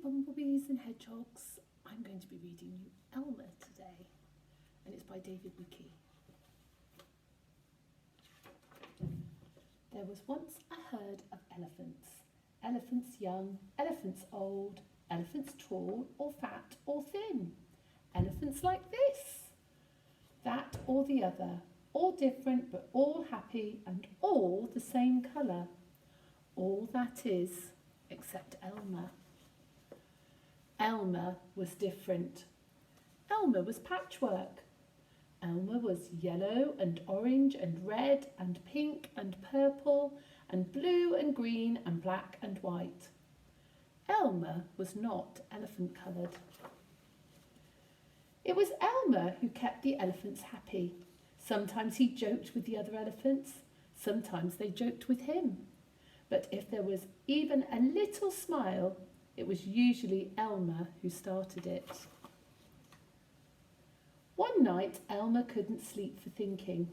bumblebees and hedgehogs. I'm going to be reading you Elmer today, and it's by David Wiki. There was once a herd of elephants. Elephants young, elephants old, elephants tall or fat or thin. Elephants like this, that or the other, all different but all happy and all the same colour. All that is, except Elmer. Elmer was different. Elmer was patchwork. Elmer was yellow and orange and red and pink and purple and blue and green and black and white. Elmer was not elephant-coloured. It was Elmer who kept the elephants happy. Sometimes he joked with the other elephants, sometimes they joked with him. But if there was even a little smile, it was usually Elmer who started it. One night, Elmer couldn't sleep for thinking,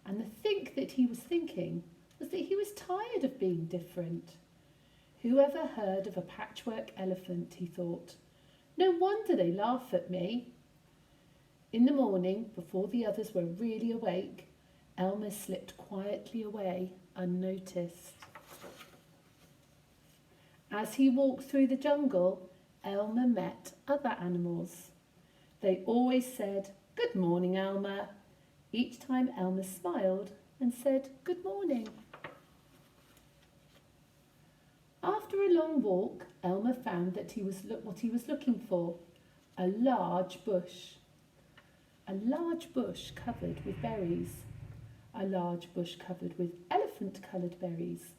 and the think that he was thinking was that he was tired of being different. Who ever heard of a patchwork elephant, he thought. No wonder they laugh at me. In the morning, before the others were really awake, Elmer slipped quietly away, unnoticed. As he walked through the jungle, Elmer met other animals. They always said, "Good morning, Elmer," each time Elmer smiled and said, "Good morning." After a long walk, Elmer found that what he was looking for, a large bush. A large bush covered with berries. A large bush covered with elephant-coloured berries.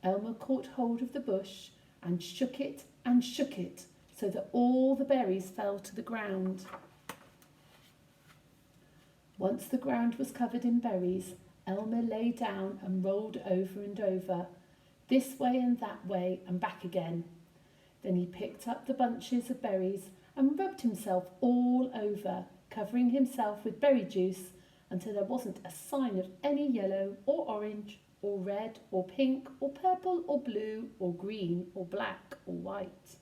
Elmer caught hold of the bush and shook it so that all the berries fell to the ground. Once the ground was covered in berries, Elmer lay down and rolled over and over, this way and that way and back again. Then he picked up the bunches of berries and rubbed himself all over, covering himself with berry juice until there wasn't a sign of any yellow or orange or red or pink or purple or blue or green or black or white.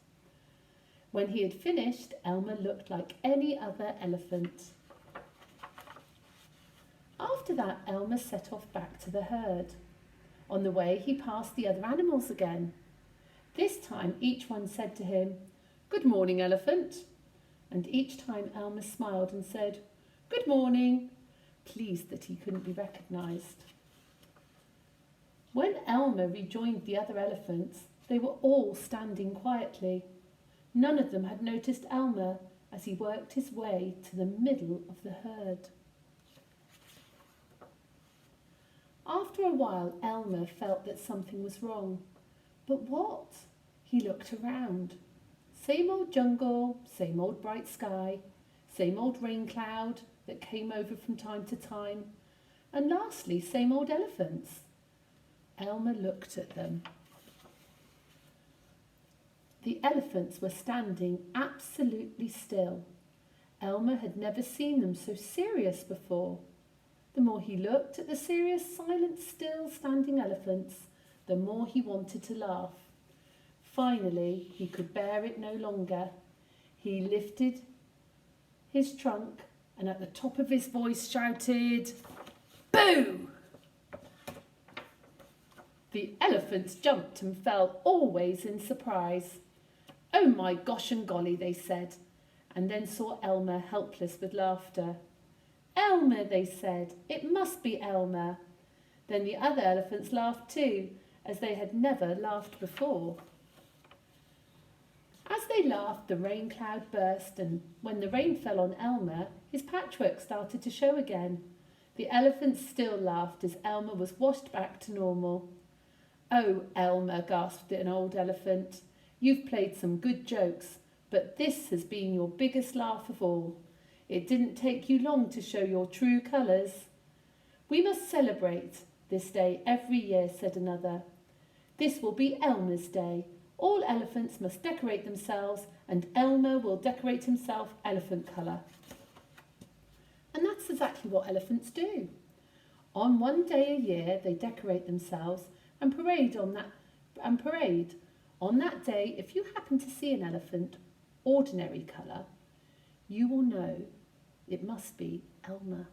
When he had finished, Elmer looked like any other elephant. After that, Elmer set off back to the herd. On the way, he passed the other animals again. This time, each one said to him, "Good morning, elephant." And each time Elmer smiled and said, "Good morning," pleased that he couldn't be recognised. When Elmer rejoined the other elephants, they were all standing quietly. None of them had noticed Elmer as he worked his way to the middle of the herd. After a while, Elmer felt that something was wrong. But what? He looked around. Same old jungle, same old bright sky, same old rain cloud that came over from time to time, and lastly, same old elephants. Elmer looked at them. The elephants were standing absolutely still. Elmer had never seen them so serious before. The more he looked at the serious, silent, still standing elephants, the more he wanted to laugh. Finally, he could bear it no longer. He lifted his trunk and at the top of his voice shouted, "Boo!" The elephants jumped and fell, always in surprise. "Oh my gosh and golly," they said, and then saw Elmer helpless with laughter. "Elmer," they said, "it must be Elmer." Then the other elephants laughed too, as they had never laughed before. As they laughed, the rain cloud burst, and when the rain fell on Elmer, his patchwork started to show again. The elephants still laughed as Elmer was washed back to normal. "Oh, Elmer," gasped an old elephant, "you've played some good jokes, but this has been your biggest laugh of all. It didn't take you long to show your true colours." "We must celebrate this day every year," said another. "This will be Elmer's Day. All elephants must decorate themselves, and Elmer will decorate himself elephant colour." And that's exactly what elephants do. On one day a year, they decorate themselves and parade On that day, if you happen to see an elephant, ordinary colour, you will know it must be Elmer.